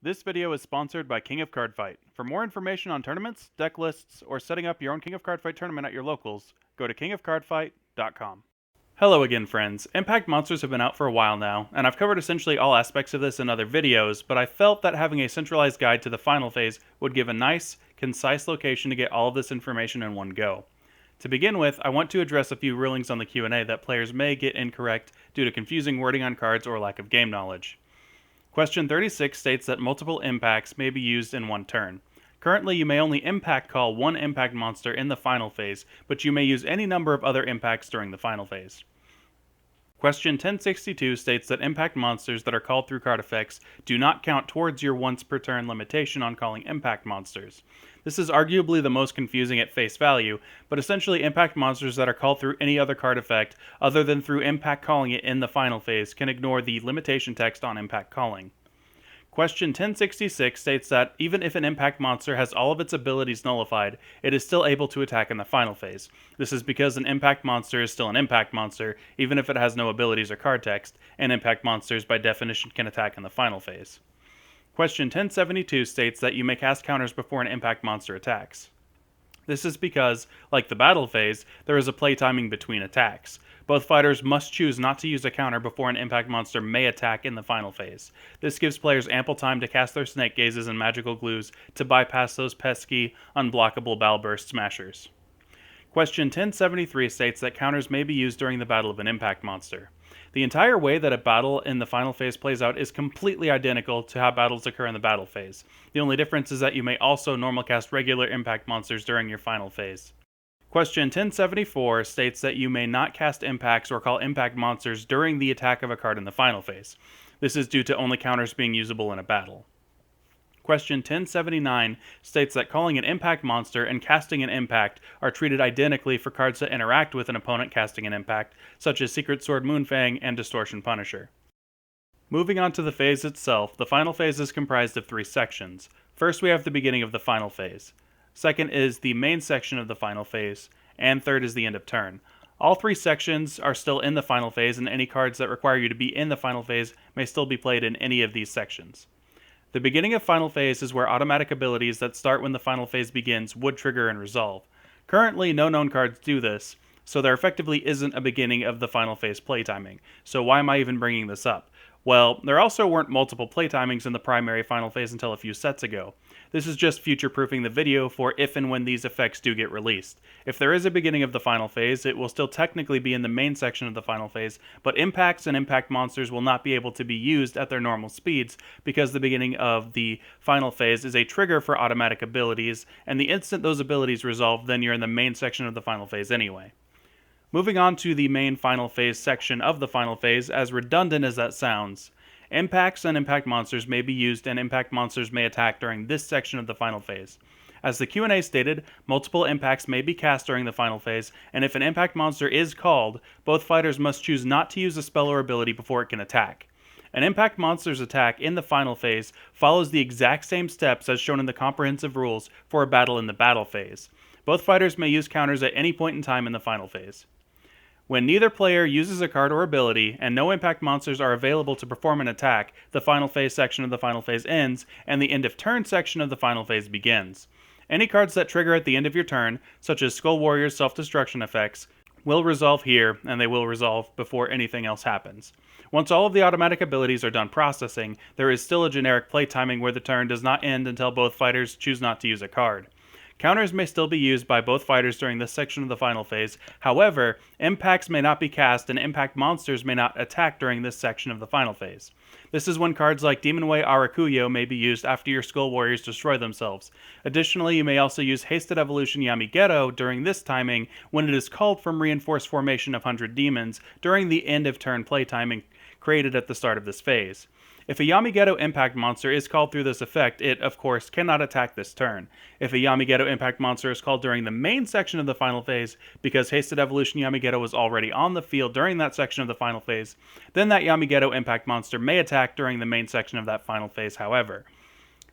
This video is sponsored by King of Card Fight. For more information on tournaments, deck lists, or setting up your own King of Card Fight tournament at your locals, go to kingofcardfight.com. Hello again, friends. Impact monsters have been out for a while now, and I've covered essentially all aspects of this in other videos, but I felt that having a centralized guide to the final phase would give a nice, concise location to get all of this information in one go. To begin with, I want to address a few rulings on the Q&A that players may get incorrect due to confusing wording on cards or lack of game knowledge. Question 36 states that multiple impacts may be used in one turn. Currently, you may only impact call one impact monster in the final phase, but you may use any number of other impacts during the final phase. Question 1062 states that impact monsters that are called through card effects do not count towards your once per turn limitation on calling impact monsters. This is arguably the most confusing at face value, but essentially impact monsters that are called through any other card effect other than through impact calling it in the final phase can ignore the limitation text on impact calling. Question 1066 states that even if an impact monster has all of its abilities nullified, it is still able to attack in the final phase. This is because an impact monster is still an impact monster, even if it has no abilities or card text, and impact monsters by definition can attack in the final phase. Question 1072 states that you may cast counters before an impact monster attacks. This is because, like the battle phase, there is a play timing between attacks. Both fighters must choose not to use a counter before an impact monster may attack in the final phase. This gives players ample time to cast their Snake Gazes and Magical Glues to bypass those pesky, unblockable Bowel Burst smashers. Question 1073 states that counters may be used during the battle of an impact monster. The entire way that a battle in the final phase plays out is completely identical to how battles occur in the battle phase. The only difference is that you may also normal cast regular impact monsters during your final phase. Question 1074 states that you may not cast impacts or call impact monsters during the attack of a card in the final phase. This is due to only counters being usable in a battle. Question 1079 states that calling an impact monster and casting an impact are treated identically for cards that interact with an opponent casting an impact, such as Secret Sword Moonfang and Distortion Punisher. Moving on to the phase itself, the final phase is comprised of three sections. First, we have the beginning of the final phase. Second is the main section of the final phase, and third is the end of turn. All three sections are still in the final phase, and any cards that require you to be in the final phase may still be played in any of these sections. The beginning of final phase is where automatic abilities that start when the final phase begins would trigger and resolve. Currently, no known cards do this, so there effectively isn't a beginning of the final phase play timing. So why am I even bringing this up? Well, there also weren't multiple play timings in the primary final phase until a few sets ago. This is just future-proofing the video for if and when these effects do get released. If there is a beginning of the final phase, it will still technically be in the main section of the final phase, but impacts and impact monsters will not be able to be used at their normal speeds because the beginning of the final phase is a trigger for automatic abilities, and the instant those abilities resolve, then you're in the main section of the final phase anyway. Moving on to the main final phase section of the final phase, as redundant as that sounds, impacts and impact monsters may be used and impact monsters may attack during this section of the final phase. As the Q&A stated, multiple impacts may be cast during the final phase, and if an impact monster is called, both fighters must choose not to use a spell or ability before it can attack. An impact monster's attack in the final phase follows the exact same steps as shown in the comprehensive rules for a battle in the battle phase. Both fighters may use counters at any point in time in the final phase. When neither player uses a card or ability, and no impact monsters are available to perform an attack, the final phase section of the final phase ends, and the end of turn section of the final phase begins. Any cards that trigger at the end of your turn, such as Skull Warrior's self-destruction effects, will resolve here, and they will resolve before anything else happens. Once all of the automatic abilities are done processing, there is still a generic play timing where the turn does not end until both fighters choose not to use a card. Counters may still be used by both fighters during this section of the final phase. However, impacts may not be cast and impact monsters may not attack during this section of the final phase. This is when cards like Demonway Arakuyo may be used after your Skull Warriors destroy themselves. Additionally, you may also use Hasted Evolution Yamigeto during this timing when it is called from Reinforced Formation of 100 Demons during the end of turn play timing created at the start of this phase. If a Yamigeto impact monster is called through this effect, it, of course, cannot attack this turn. If a Yamigeto impact monster is called during the main section of the final phase, because Hasted Evolution Yamigeto was already on the field during that section of the final phase, then that Yamigeto impact monster may attack during the main section of that final phase, however.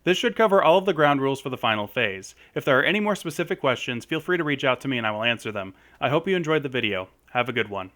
This should cover all of the ground rules for the final phase. If there are any more specific questions, feel free to reach out to me and I will answer them. I hope you enjoyed the video. Have a good one.